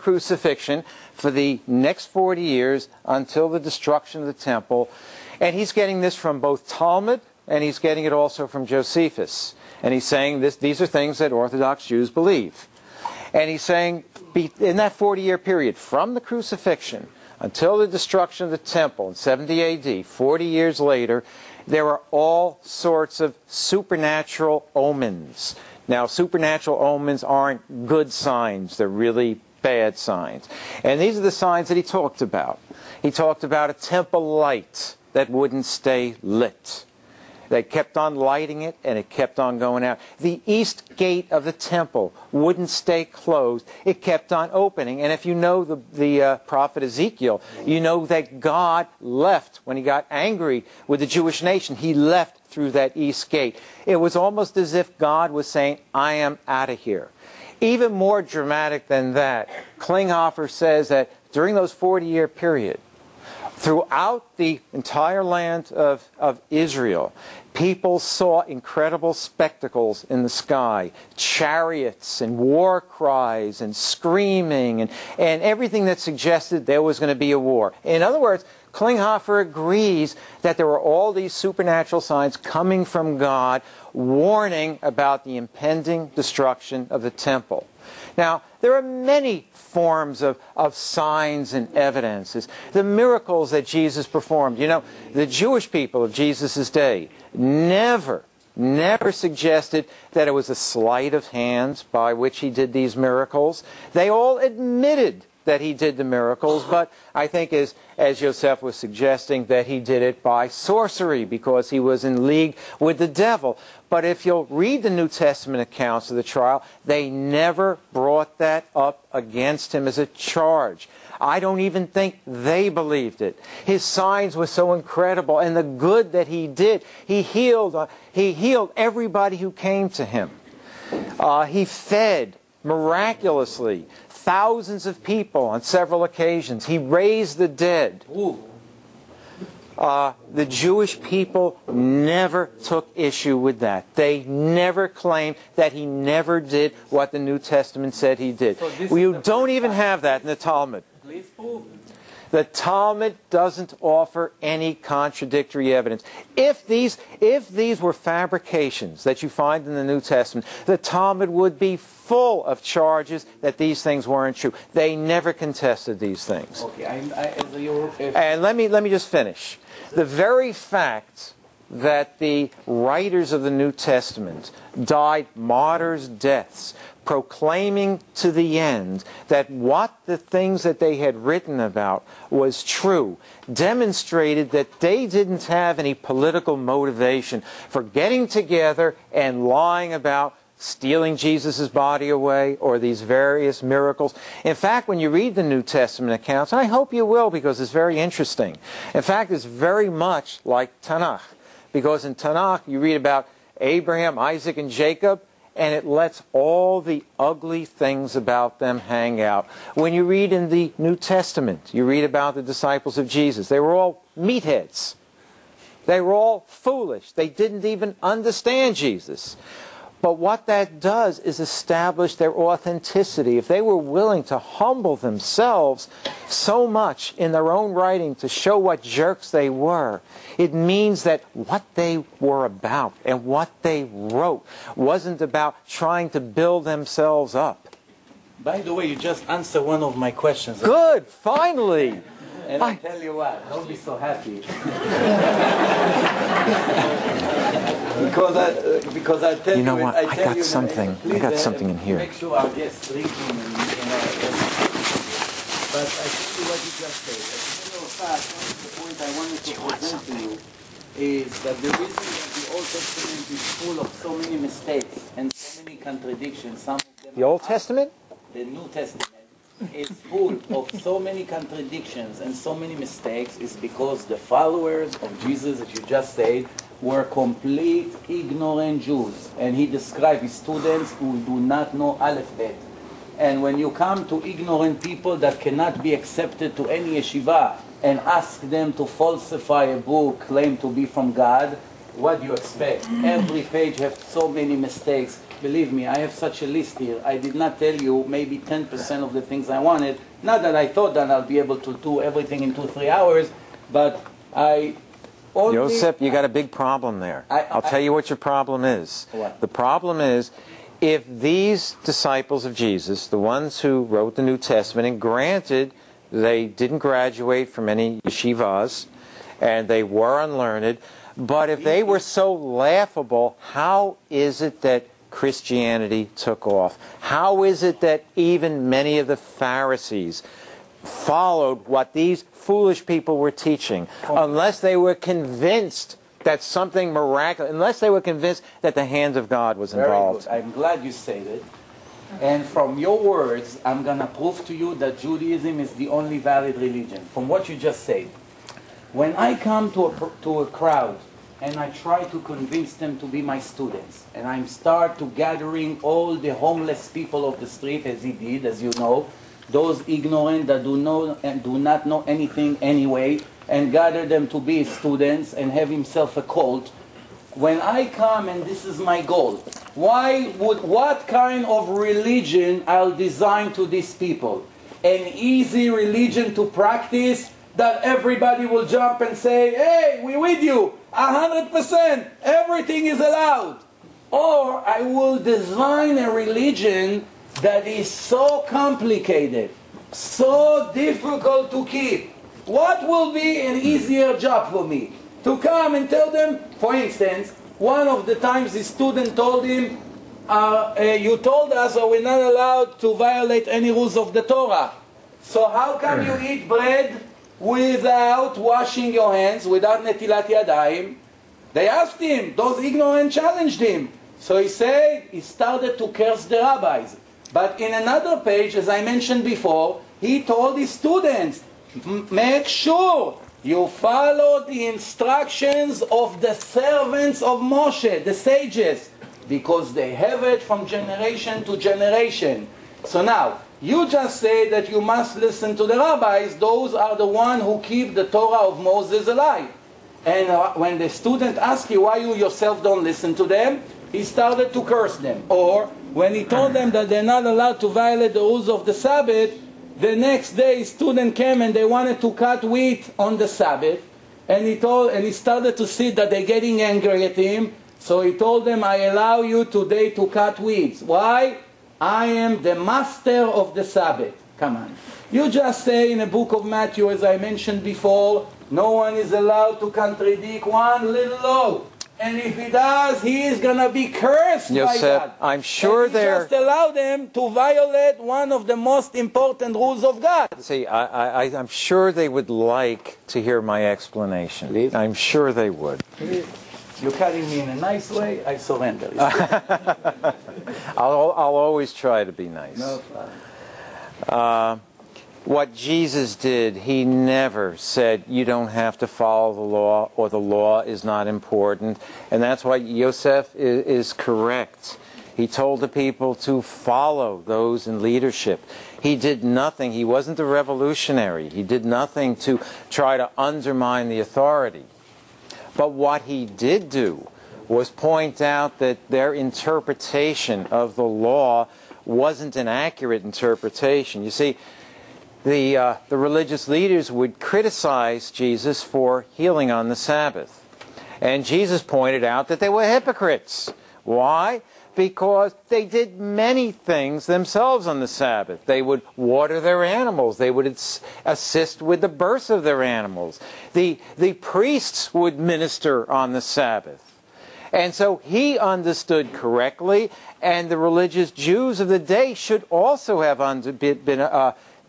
crucifixion for the next 40 years until the destruction of the temple. And he's getting this from both Talmud and he's getting it also from Josephus. And he's saying these are things that Orthodox Jews believe. And he's saying in that 40-year period, from the crucifixion until the destruction of the temple in 70 AD, 40 years later, there are all sorts of supernatural omens. Now, supernatural omens aren't good signs. They're really bad signs. And these are the signs that he talked about. He talked about a temple light that wouldn't stay lit. They kept on lighting it, and it kept on going out. The east gate of the temple wouldn't stay closed. It kept on opening. And if you know the prophet Ezekiel, you know that God left when he got angry with the Jewish nation. He left through that east gate. It was almost as if God was saying, I am out of here. Even more dramatic than that, Klinghoffer says that during those 40-year period, throughout the entire land of Israel, people saw incredible spectacles in the sky, chariots and war cries and screaming and everything that suggested there was going to be a war. In other words, Klinghoffer agrees that there were all these supernatural signs coming from God warning about the impending destruction of the temple. Now, there are many forms of signs and evidences. The miracles that Jesus performed. You know, the Jewish people of Jesus' day never suggested that it was a sleight of hand by which he did these miracles. They all admitted that he did the miracles, but I think as Joseph was suggesting, that he did it by sorcery because he was in league with the devil. But if you'll read the New Testament accounts of the trial, they never brought that up against him as a charge. I don't even think they believed it. His signs were so incredible, and the good that he did, he healed everybody who came to him. He fed miraculously thousands of people on several occasions. He raised the dead. The Jewish people never took issue with that. They never claimed that he never did what the New Testament said he did. So we don't even have that in the Talmud. Please prove. The Talmud doesn't offer any contradictory evidence. If these were fabrications that you find in the New Testament, the Talmud would be full of charges that these things weren't true. They never contested these things. Okay, and let me just finish. The very fact that the writers of the New Testament died martyrs' deaths, proclaiming to the end that what the things that they had written about was true, demonstrated that they didn't have any political motivation for getting together and lying about stealing Jesus' body away or these various miracles. In fact, when you read the New Testament accounts, and I hope you will because it's very interesting. In fact, it's very much like Tanakh. Because in Tanakh, you read about Abraham, Isaac, and Jacob, and it lets all the ugly things about them hang out. When you read in the New Testament, you read about the disciples of Jesus. They were all meatheads. They were all foolish. They didn't even understand Jesus. But what that does is establish their authenticity. If they were willing to humble themselves so much in their own writing to show what jerks they were, it means that what they were about and what they wrote wasn't about trying to build themselves up. By the way, you just answered one of my questions. Good, finally. And I tell you what, don't be so happy. because I tell you, you know what? I got you, something. Please, I got something in here. Make sure our guests drinking but I tell you what you just said. As a matter of fact, one of the points I wanted to present to you is that the reason that the Old Testament is full of so many mistakes and so many contradictions, some of them The Old Testament? The New Testament is full of so many contradictions and so many mistakes is because the followers of Jesus, that you just said, were complete ignorant Jews. And he described his students who do not know Aleph Bet. And when you come to ignorant people that cannot be accepted to any yeshiva and ask them to falsify a book claimed to be from God, what do you expect? Every page has so many mistakes. Believe me, I have such a list here. I did not tell you maybe 10% of the things I wanted. Not that I thought that I'll be able to do everything in 2-3 hours, but I only... Yosef, you got a big problem there. I'll tell you what your problem is. What? The problem is, if these disciples of Jesus, the ones who wrote the New Testament, and granted they didn't graduate from any yeshivas, and they were unlearned, but if they were so laughable, how is it that Christianity took off? How is it that even many of the Pharisees followed what these foolish people were teaching, unless they were convinced that something miraculous, unless they were convinced that the hand of God was involved? Very good. I'm glad you said it. And from your words, I'm going to prove to you that Judaism is the only valid religion. From what you just said. When I come to a crowd and I try to convince them to be my students, and I start to gathering all the homeless people of the street, as he did, as you know, those ignorant that do not know anything anyway, and gather them to be students and have himself a cult. When I come, and this is my goal, what kind of religion I'll design to these people? An easy religion to practice that everybody will jump and say, hey, we're with you, 100%, everything is allowed. Or I will design a religion that is so complicated, so difficult to keep. What will be an easier job for me? To come and tell them, for instance, one of the times his student told him, you told us that we're not allowed to violate any rules of the Torah. So how come you eat bread without washing your hands, without netilat yadayim? They asked him, those ignorant challenged him. So he said, he started to curse the rabbis. But in another page, as I mentioned before, he told his students, make sure you follow the instructions of the servants of Moshe, the sages, because they have it from generation to generation. So now, you just say that you must listen to the rabbis. Those are the ones who keep the Torah of Moses alive. And when the student asks you why you yourself don't listen to them, he started to curse them. Or when he told them that they're not allowed to violate the rules of the Sabbath, the next day student came and they wanted to cut wheat on the Sabbath. And he started to see that they're getting angry at him. So he told them, I allow you today to cut weeds. Why? I am the master of the Sabbath. Come on. You just say in the book of Matthew, as I mentioned before, no one is allowed to contradict one little law. And if he does, he is going to be cursed by God. I'm sure just allow them to violate one of the most important rules of God. See, I'm sure they would like to hear my explanation. Please? I'm sure they would. Please. You're cutting me in a nice way, I surrender. I'll always try to be nice. No problem. What Jesus did, he never said you don't have to follow the law or the law is not important. And that's why Yosef is correct. He told the people to follow those in leadership. He did nothing. He wasn't a revolutionary. He did nothing to try to undermine the authority. But what he did do was point out that their interpretation of the law wasn't an accurate interpretation. You see, the religious leaders would criticize Jesus for healing on the Sabbath. And Jesus pointed out that they were hypocrites. Why? Because they did many things themselves on the Sabbath. They would water their animals. They would assist with the births of their animals. The priests would minister on the Sabbath. And so he understood correctly, and the religious Jews of the day should also have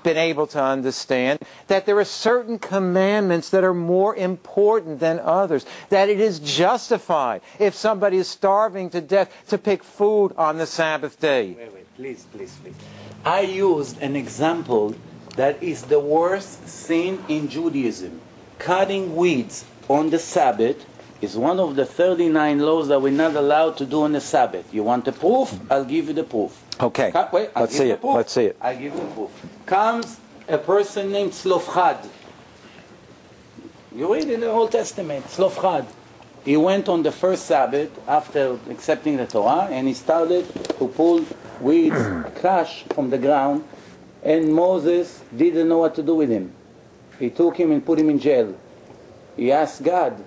been able to understand that there are certain commandments that are more important than others, that it is justified if somebody is starving to death to pick food on the Sabbath day. Wait, please. I used an example that is the worst sin in Judaism. Cutting weeds on the Sabbath is one of the 39 laws that we're not allowed to do on the Sabbath. You want the proof? I'll give you the proof. Okay, let's see it. Let's see it. I give you proof. Comes a person named Slofchad. You read in the Old Testament, Slofchad. He went on the first Sabbath after accepting the Torah, and he started to pull weeds, crush from the ground, and Moses didn't know what to do with him. He took him and put him in jail. He asked God,